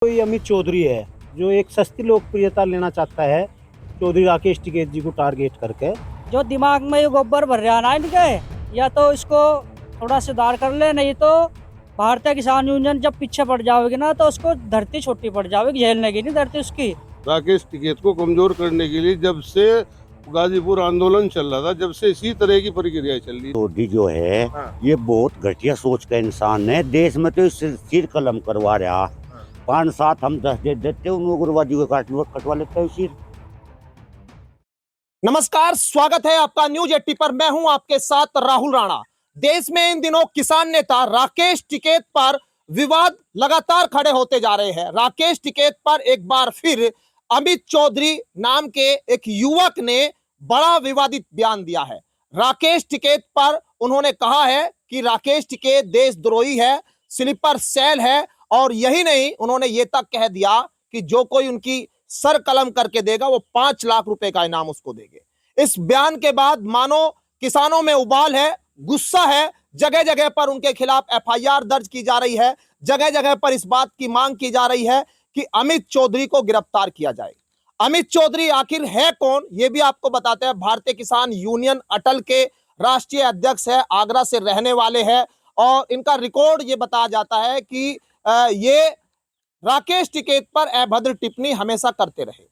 कोई अमित चौधरी है जो एक सस्ती लोकप्रियता लेना चाहता है चौधरी राकेश टिकैत जी को टारगेट करके। जो दिमाग में ये गोबर भर रहा है ना इनके, या तो इसको थोड़ा सुधार कर ले, नहीं तो भारतीय किसान यूनियन जब पीछे पड़ जाएगी ना तो उसको धरती छोटी पड़ जाएगी, झेलने की नहीं धरती उसकी। राकेश टिकैत को कमजोर करने के लिए जब से गाजीपुर आंदोलन चल रहा था, जब से इसी तरह की प्रक्रिया चल रही। मोदी जो है ये बहुत घटिया सोच का इंसान है। देश में तो सिर कलम करवा रहा। 5 7 हम 10 दे देते, उन उग्रवादी को कटवा लेते हैं सिर। नमस्कार, स्वागत है आपका न्यूज 80 पर। मैं हूं आपके साथ राहुल राणा। देश में इन दिनों किसान नेता राकेश टिकैत पर विवाद लगातार खड़े होते जा रहे हैं। राकेश टिकैत पर एक बार फिर अमित चौधरी नाम के एक युवक ने बड़ा विवादित बयान दिया है। राकेश टिकैत पर उन्होंने कहा है कि राकेश टिकैत देशद्रोही है, स्लीपर सेल है, और यही नहीं, उन्होंने ये तक कह दिया कि जो कोई उनकी सर कलम करके देगा वो 5 लाख रुपए का इनाम उसको देंगे। इस बयान के बाद मानो किसानों में उबाल है, गुस्सा है। जगह जगह पर उनके खिलाफ एफआईआर दर्ज की जा रही है। जगह जगह पर इस बात की मांग की जा रही है कि अमित चौधरी को गिरफ्तार किया जाए। अमित चौधरी आखिर है कौन, ये भी आपको बताते हैं। भारतीय किसान यूनियन अटल के राष्ट्रीय अध्यक्ष है, आगरा से रहने वाले हैं, और इनका रिकॉर्ड ये बताया जाता है कि ये राकेश टिकैत पर अभद्र टिप्पणी हमेशा करते रहे।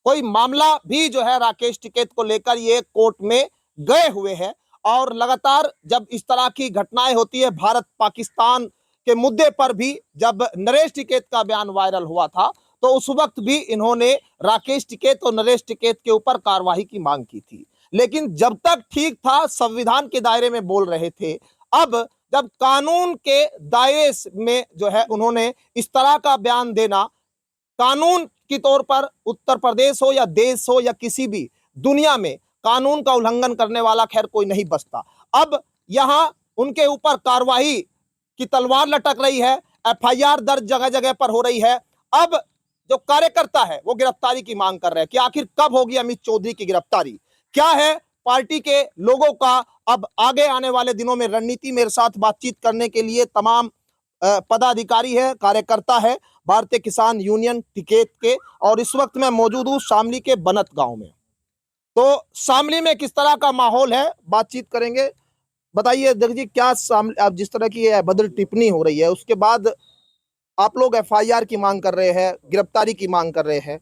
कोई मामला भी जो है राकेश टिकैत को लेकर ये कोर्ट में गए हुए हैं, और लगातार जब इस तरह की घटनाएं होती है, भारत पाकिस्तान के मुद्दे पर भी जब नरेश टिकैत का बयान वायरल हुआ था तो उस वक्त भी इन्होंने राकेश टिकैत और नरेश टिकैत के ऊपर कार्रवाई की मांग की थी। लेकिन जब तक ठीक था, संविधान के दायरे में बोल रहे थे। अब जब कानून के दायरे में जो है उन्होंने इस तरह का बयान देना, कानून के तौर पर उत्तर प्रदेश हो या देश हो या किसी भी दुनिया में कानून का उल्लंघन करने वाला खैर कोई नहीं बचता। अब यहां उनके ऊपर कार्रवाई की तलवार लटक रही है, एफआईआर दर्ज जगह जगह पर हो रही है। अब जो कार्यकर्ता है वो गिरफ्तारी की मांग कर रहे हैं कि आखिर कब होगी अमित चौधरी की गिरफ्तारी, क्या है पार्टी के लोगों का अब आगे आने वाले दिनों में रणनीति। मेरे साथ बातचीत करने के लिए तमाम पदाधिकारी है, कार्यकर्ता है भारतीय किसान यूनियन टिकैत के, और इस वक्त मैं मौजूद हूं शामली के बनत गांव में। तो शामली में किस तरह का माहौल है, बातचीत करेंगे। बताइए अध्यक्ष जी, क्या आप जिस तरह की अभद्र टिप्पणी हो रही है उसके बाद आप लोग एफआईआर की मांग कर रहे हैं, गिरफ्तारी की मांग कर रहे हैं?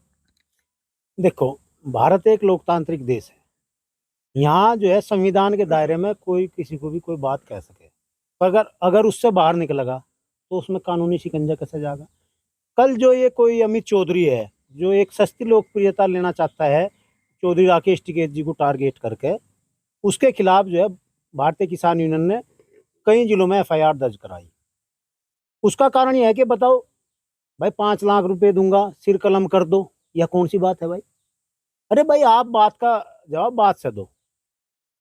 देखो, भारत एक लोकतांत्रिक देश है। यहाँ जो है संविधान के दायरे में कोई किसी को भी कोई बात कह सके, पर अगर उससे बाहर निकलेगा तो उसमें कानूनी शिकंजा कैसे जाएगा। कल जो ये कोई अमित चौधरी है जो एक सस्ती लोकप्रियता लेना चाहता है चौधरी राकेश टिकैत जी को टारगेट करके, उसके खिलाफ जो है भारतीय किसान यूनियन ने कई जिलों में एफआईआर दर्ज कराई। उसका कारण यह है कि बताओ भाई 5 लाख रुपए दूंगा, सिर कलम कर दो, यह कौन सी बात है भाई। अरे भाई, आप बात का जवाब बात से दो।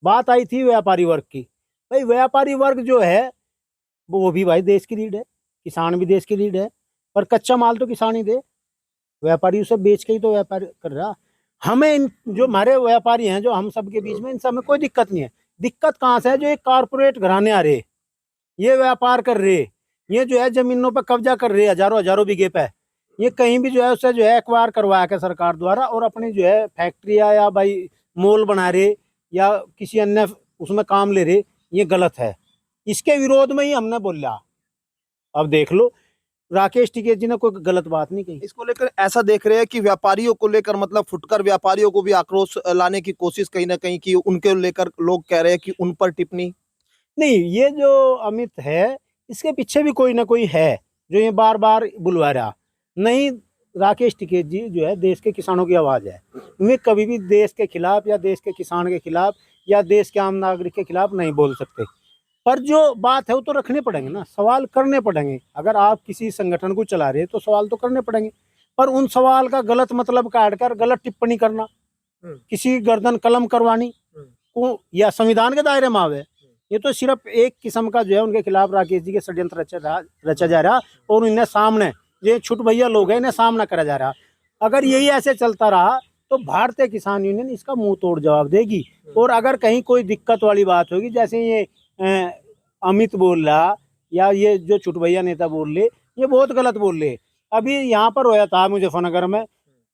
बात आई थी व्यापारी वर्ग की। भाई व्यापारी वर्ग जो है वो भी भाई देश की रीढ़ है, किसान भी देश की रीढ़ है, पर कच्चा माल तो किसान ही दे, व्यापारी उसे बेच के ही तो व्यापार कर रहा। हमें इन जो हमारे व्यापारी हैं, जो हम सब के बीच में, इन सब में कोई दिक्कत नहीं है। दिक्कत कहाँ से है, जो एक कारपोरेट घराने आ रहे, ये व्यापार कर रहे, ये जो है जमीनों पर कब्जा कर रहे, हजारों बीघे पे, ये कहीं भी जो है उससे जो है एक्वायर करवाया के सरकार द्वारा, और अपनी जो है फैक्ट्रियाँ या भाई मॉल बना रहे या किसी अन्य उसमें काम ले रहे, ये गलत है। इसके विरोध में ही हमने बोला। अब देख लो, राकेश टिकैत जी ने कोई गलत बात नहीं कही। इसको लेकर ऐसा देख रहे हैं कि व्यापारियों को लेकर, मतलब फुटकर व्यापारियों को भी आक्रोश लाने की कोशिश कहीं ना कहीं की, उनके लेकर लोग कह रहे हैं कि उन पर टिप्पणी नहीं, ये जो अमित है इसके पीछे भी कोई ना कोई है जो ये बार बार बुलवा रहा। नहीं, राकेश टिकैत जी जो है देश के किसानों की आवाज़ है। वे कभी भी देश के खिलाफ या देश के किसान के खिलाफ या देश के आम नागरिक के खिलाफ नहीं बोल सकते। पर जो बात है वो तो रखने पड़ेंगे ना, सवाल करने पड़ेंगे। अगर आप किसी संगठन को चला रहे हैं तो सवाल तो करने पड़ेंगे, पर उन सवाल का गलत मतलब काट कर गलत टिप्पणी करना, किसी गर्दन कलम करवानी को या संविधान के दायरे में आवे, ये तो सिर्फ एक किस्म का जो है उनके खिलाफ राकेश जी के षड्यंत्र रचा जा रहा, और इन्हें सामने ये छुट भैया लोग हैं, इन्हें सामना करा जा रहा। अगर यही ऐसे चलता रहा तो भारतीय किसान यूनियन इसका मुंह तोड़ जवाब देगी। और अगर कहीं कोई दिक्कत वाली बात होगी, जैसे ये अमित बोल रहा या ये जो छुट भैया नेता बोल रहे, ये बहुत गलत बोल रहे। अभी यहाँ पर होया था मुजफ्फरनगर में,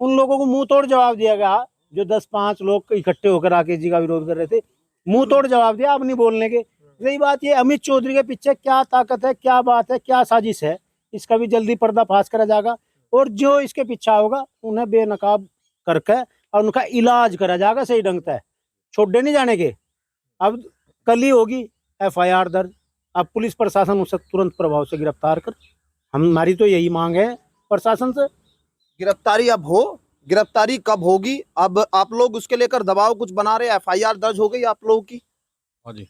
उन लोगों को मुंह तोड़ जवाब दिया गया। जो 10-5 लोग इकट्ठे होकर राकेश जी का विरोध कर रहे थे, मुंह तोड़ जवाब दिया, अब नहीं बोलने के। रही बात ये अमित चौधरी के पीछे क्या ताकत है, क्या बात है, क्या साजिश है, इसका भी जल्दी पर्दाफाश करा जाएगा। और जो इसके पीछे होगा उन्हें बेनकाब करके और उनका इलाज करा जाएगा सही ढंग से, छोड़े नहीं जाने के। अब कल ही होगी FIR दर्ज। अब पुलिस प्रशासन उसे तुरंत प्रभाव से गिरफ्तार कर, हमारी तो यही मांग है प्रशासन से। गिरफ्तारी अब हो, गिरफ्तारी कब होगी? अब आप लोग उसके लेकर दबाव कुछ बना रहे हैं? FIR दर्ज हो गई आप लोगों की? हाँ जी,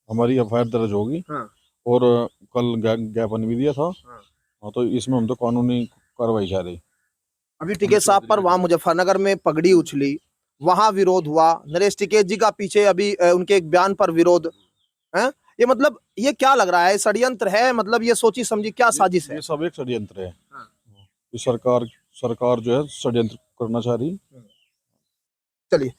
हमारी FIR दर्ज होगी। हाँ। और कल ज्ञापन भी दिया था। हाँ, तो इसमें हम तो कानूनी कार्रवाई चाह रही। अभी टिकैत साहब पर वहां मुजफ्फरनगर में पगड़ी उछली, वहां विरोध हुआ, नरेश टिकैत जी का पीछे अभी उनके एक बयान पर विरोध है। ये मतलब ये क्या लग रहा है, षड्यंत्र है? मतलब ये सोची समझी क्या साजिश है? ये सब एक षड्यंत्र है। हाँ। ये सरकार जो है षड्यंत्र करना चाह रही। चलिए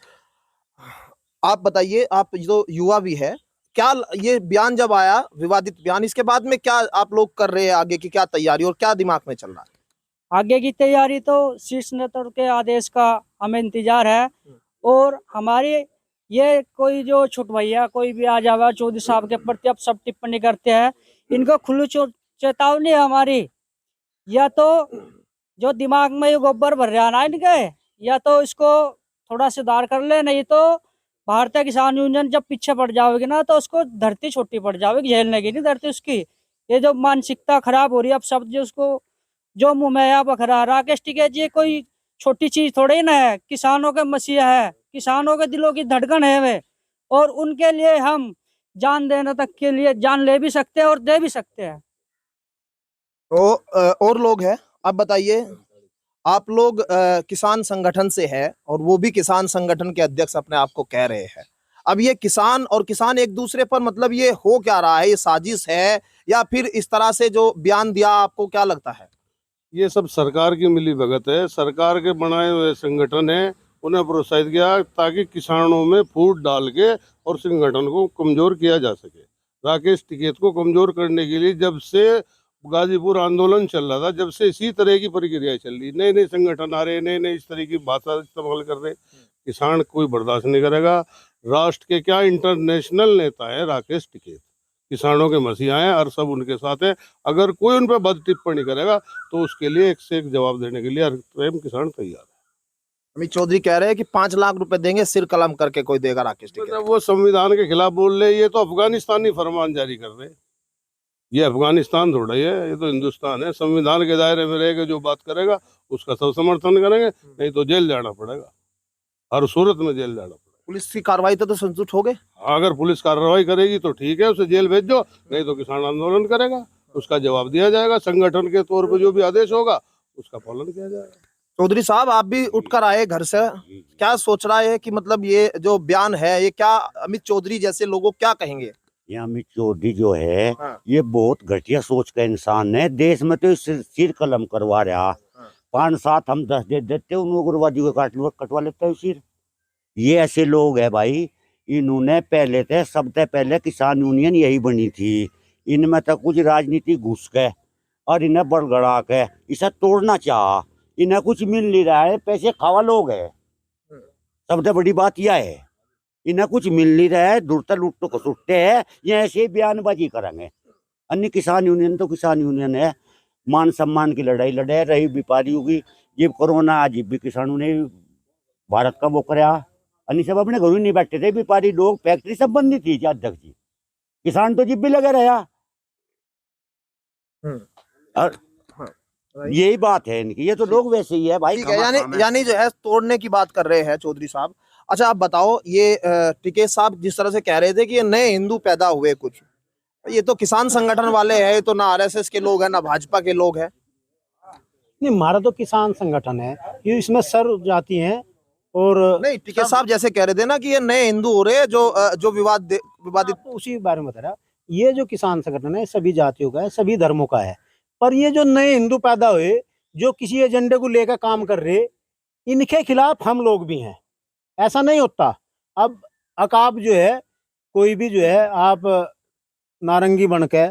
आप बताइए, आप जो युवा भी है, क्या ये बयान जब आया, विवादित बयान, इसके बाद में क्या आप लोग कर रहे हैं? आगे की क्या तैयारी और क्या दिमाग में चल रहा है? आगे की तैयारी तो शीर्ष नेतृत्व के आदेश का हमें इंतजार है। और हमारी ये कोई जो छुटवैया कोई भी आ जावा चौधरी साहब के प्रति अब सब टिप्पणी करते हैं, इनको खुली चेतावनी है हमारी, या तो जो दिमाग में ये गोबर भर रहा ना इनके, या तो इसको थोड़ा सुधार कर ले, नहीं तो भारतीय किसान यूनियन जब पीछे पड़ जाओगी ना तो उसको धरती छोटी पड़ जाएगी, झेलने की नहीं धरती उसकी। ये जो मानसिकता खराब हो रही है, अब शब्द जो उसको जो मुँह में या बखरा, राकेश टिकैत जी कोई छोटी चीज थोड़ी ना है, किसानों के मसीहा है, किसानों के दिलों की धड़कन है वे, और उनके लिए हम जान देने तक के लिए जान ले भी सकते हैं और दे भी सकते हैं। तो और लोग हैं, आप बताइए, आप लोग किसान संगठन से है और वो भी किसान संगठन के अध्यक्ष अपने आप को कह रहे हैं। अब ये किसान और किसान एक दूसरे पर, मतलब ये हो क्या रहा है? ये साजिश है या फिर इस तरह से जो बयान दिया, आपको क्या लगता है? ये सब सरकार की मिली भगत है। सरकार के बनाए हुए संगठन है, उन्हें प्रोत्साहित किया ताकि किसानों में फूट डाल के और संगठन को कमजोर किया जा सके। राकेश टिकैत को कमजोर करने के लिए जब से गाजीपुर आंदोलन चल रहा था, जब से इसी तरह की प्रक्रिया चल रही, नए नए संगठन आ रहे, नए नए इस तरह की भाषा इस्तेमाल कर रहे। किसान कोई बर्दाश्त नहीं करेगा। राष्ट्र के क्या इंटरनेशनल नेता है राकेश टिकैत, किसानों के मसीहा हैं और सब उनके साथ हैं। अगर कोई उन पर बद टिप्पणी करेगा तो उसके लिए एक से एक जवाब देने के लिए हर प्रेम किसान तैयार है। अमित चौधरी कह रहे हैं कि 5 लाख रुपए देंगे, सिर कलम करके कोई देगा राकेश टिकैत। मतलब वो संविधान के खिलाफ बोल रहे। ये तो अफगानिस्तानी फरमान जारी कर रहे। ये अफगानिस्तान थोड़ा ही है, ये तो हिंदुस्तान है। संविधान के दायरे में रह के जो बात करेगा उसका सब समर्थन करेंगे, नहीं तो जेल जाना पड़ेगा, हर सूरत में जेल जाना पड़ेगा। पुलिस की कार्रवाई तो संतुष्ट हो गए? अगर पुलिस कार्रवाई करेगी तो ठीक है, उसे जेल भेज दो, नहीं तो किसान आंदोलन करेगा, उसका जवाब दिया जाएगा। संगठन के तौर पर जो भी आदेश होगा उसका पालन किया जाएगा। चौधरी साहब, आप भी उठकर आए घर से, क्या सोच रहा है कि मतलब ये जो बयान है, ये क्या अमित चौधरी जैसे लोगों क्या कहेंगे? ये अमित चौधरी जो है, हाँ। ये बहुत घटिया सोच का इंसान है। देश में तो सिर कलम करवा रहा। 5-7 हम 10 दे देते, उन उग्रवादी को कटवा लेते हैं सिर। ये ऐसे लोग हैं भाई, इन्होंने पहले थे, सबसे पहले किसान यूनियन यही बनी थी। इनमें तो कुछ राजनीति घुस के और इन्हें बड़गड़ा के इसे तोड़ना चाहा। इन्हें कुछ मिल नहीं रहा है, पैसे खावा लोग है। सबसे बड़ी बात यह है, इन्हें कुछ मिल नहीं रहा है, दूरता लुट्टो को सुट्टे है, ये ऐसे बयानबाजी करेंगे। अन्य किसान यूनियन तो किसान यूनियन है, मान सम्मान की लड़ाई लड़े। रही व्यापारियों की, जब कोरोना आज भी किसानों ने भारत का वो कराया। अन्य सब अपने घरों नहीं बैठे थे, व्यापारी लोग, फैक्ट्री सब बंद थी अध्यक्ष जी। किसान तो जिब भी लगे रहा। और यही बात है इनकी, ये तो लोग वैसे ही है भाई। ठीक है, यानी जो है तोड़ने की बात कर रहे हैं चौधरी साहब। अच्छा आप बताओ, ये टिकैत साहब जिस तरह से कह रहे थे कि ये नए हिंदू पैदा हुए कुछ, ये तो किसान संगठन वाले हैं, तो ना RSS के लोग हैं ना भाजपा के लोग हैं। नहीं, हमारा तो किसान संगठन है, ये इसमें सर्व जाति हैं। और नहीं, टिकैत साहब जैसे कह रहे थे ना कि ये नए हिंदू हो रहे हैं जो विवादित। तो उसी बारे में बता रहा, ये जो किसान संगठन है सभी जातियों का है, सभी धर्मों का है। पर ये जो नए हिंदू पैदा हुए, जो किसी एजेंडे को लेकर काम कर रहे, इनके खिलाफ हम लोग भी हैं। ऐसा नहीं होता। अब अकाब जो है, कोई भी जो है, आप नारंगी बन के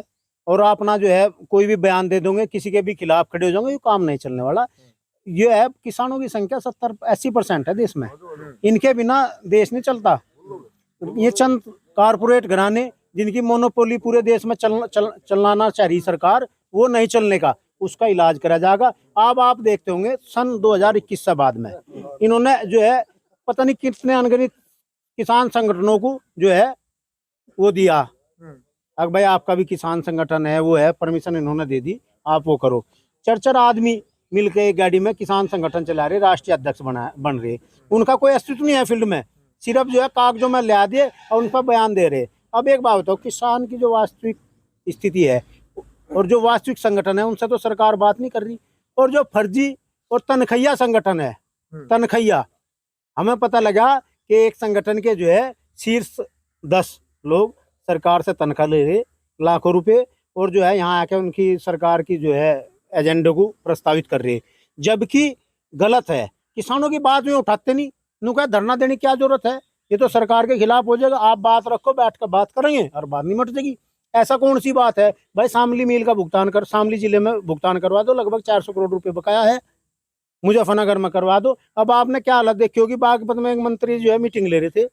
और अपना जो है कोई भी बयान दे दोगे, किसी के भी खिलाफ खड़े हो जाओगे, ये काम नहीं चलने वाला। ये है, किसानों की संख्या 70-80% है देश में, इनके बिना देश नहीं चलता। ये चंद कारपोरेट घराने जिनकी मोनोपोली पूरे देश में चलाना चाह रही सरकार, वो नहीं चलने का, उसका इलाज करा जाएगा। अब आप देखते होंगे सन 2021 से बाद में इन्होंने जो है पता नहीं कितने अनगिनत किसान संगठनों को जो है वो दिया, अगर भाई आपका भी किसान संगठन है, वो है, परमिशन इन्होंने दे दी, आप वो करो। 4 आदमी मिलके एक गाड़ी में किसान संगठन चला रहे, राष्ट्रीय अध्यक्ष बन रहे, उनका कोई अस्तित्व नहीं है फील्ड में, सिर्फ जो है कागजों में ला दिए और उन पर बयान दे रहे। अब एक बात बताओ, किसान की जो वास्तविक स्थिति है और जो वास्तविक संगठन है, उनसे तो सरकार बात नहीं कर रही। और जो फर्जी और तनखैया संगठन है, तनखैया, हमें पता लगा कि एक संगठन के जो है शीर्ष 10 लोग सरकार से तनख्वाह ले रहे लाखों रुपए, और जो है यहाँ आके उनकी सरकार की जो है एजेंडे को प्रस्तावित कर रहे, जबकि गलत है। किसानों की बात में उठाते नहीं, उनका धरना देने की क्या जरूरत है, ये तो सरकार के खिलाफ हो जाएगा। आप बात रखो, बैठ कर बात करेंगे और बात निमट जाएगी। ऐसा कौन सी बात है भाई, शामली मिल का भुगतान कर, शामली जिले में भुगतान करवा दो, लगभग 400 करोड़ रुपए बकाया है, मुजफ्फरनगर में करवा दो। अब आपने क्या हालत देखी होगी, बागपत में एक मंत्री जो है मीटिंग ले रहे थे,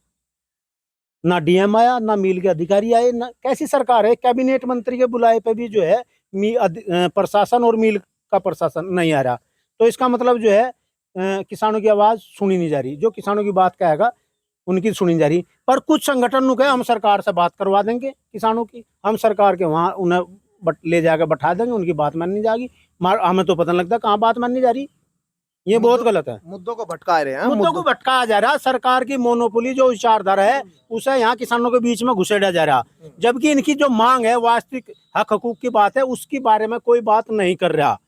ना डीएम आया, ना मिल के अधिकारी आए, ना, कैसी सरकार है। कैबिनेट मंत्री के बुलाए पे भी जो है प्रशासन और मिल का प्रशासन नहीं आ रहा, तो इसका मतलब जो है किसानों की आवाज सुनी नहीं जा रही, जो किसानों की बात कहेगा उनकी सुनी जा रही। पर कुछ संगठन कहे हम सरकार से बात करवा देंगे किसानों की, हम सरकार के वहाँ उन्हें ले जाकर बैठा देंगे, उनकी बात माननी जाएगी। हमें तो पता नहीं लगता कहाँ बात माननी जा रही, ये बहुत गलत है। मुद्दों को भटका रहे हैं, मुद्दों को भटकाया जा रहा है, सरकार की मोनोपोली जो विचारधारा है उसे यहाँ किसानों के बीच में घुसेड़ा जा रहा, जबकि इनकी जो मांग है, वास्तविक हक हकूक की बात है, उसकी बारे में कोई बात नहीं कर रहा।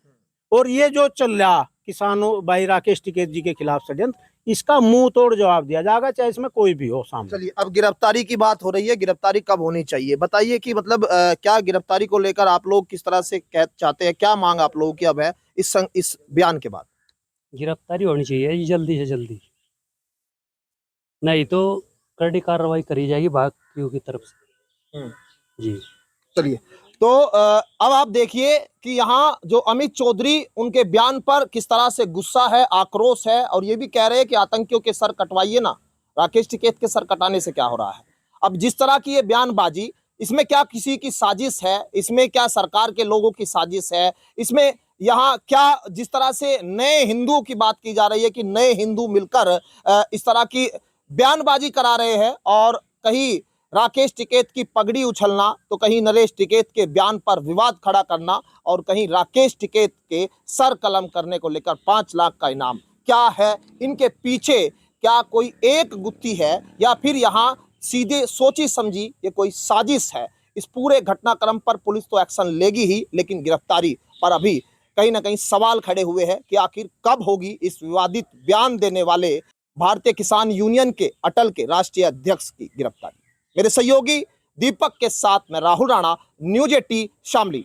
और ये जो चल रहा किसानों भाई राकेश टिकैत जी के खिलाफ षड्यंत्र, इसका मुंह तोड़ जवाब दिया जाएगा, चाहे इसमें कोई भी हो सामने। चलिए, अब गिरफ्तारी की बात हो रही है, गिरफ्तारी कब होनी चाहिए बताइए कि मतलब क्या गिरफ्तारी को लेकर आप लोग किस तरह से चाहते हैं, क्या मांग आप लोगों की अब है इस बयान के बाद? गिरफ्तारी होनी चाहिए जी, जल्दी से जल्दी, नहीं तो कड़ी कार्रवाई करी जाएगी बाकियों की तरफ से जी। चलिए, तो अब आप देखिए कि यहाँ जो अमित चौधरी, उनके बयान पर किस तरह से गुस्सा है, आक्रोश है, और ये भी कह रहे हैं कि आतंकियों के सर कटवाइए ना, राकेश टिकैत के सर कटाने से क्या हो रहा है। अब जिस तरह की ये बयानबाजी, इसमें क्या किसी की साजिश है, इसमें क्या सरकार के लोगों की साजिश है, इसमें यहाँ क्या जिस तरह से नए हिंदुओं की बात की जा रही है कि नए हिंदू मिलकर इस तरह की बयानबाजी करा रहे हैं, और कहीं राकेश टिकैत की पगड़ी उछलना, तो कहीं नरेश टिकैत के बयान पर विवाद खड़ा करना, और कहीं राकेश टिकैत के सर कलम करने को लेकर 5 लाख का इनाम। क्या है इनके पीछे, क्या कोई एक गुत्थी है, या फिर यहाँ सीधे सोची समझी ये कोई साजिश है? इस पूरे घटनाक्रम पर पुलिस तो एक्शन लेगी ही, लेकिन गिरफ्तारी पर अभी कहीं ना कहीं सवाल खड़े हुए हैं कि आखिर कब होगी इस विवादित बयान देने वाले भारतीय किसान यूनियन के अटल के राष्ट्रीय अध्यक्ष की गिरफ्तारी। मेरे सहयोगी दीपक के साथ मैं राहुल राणा, न्यूज़ 18 शामली।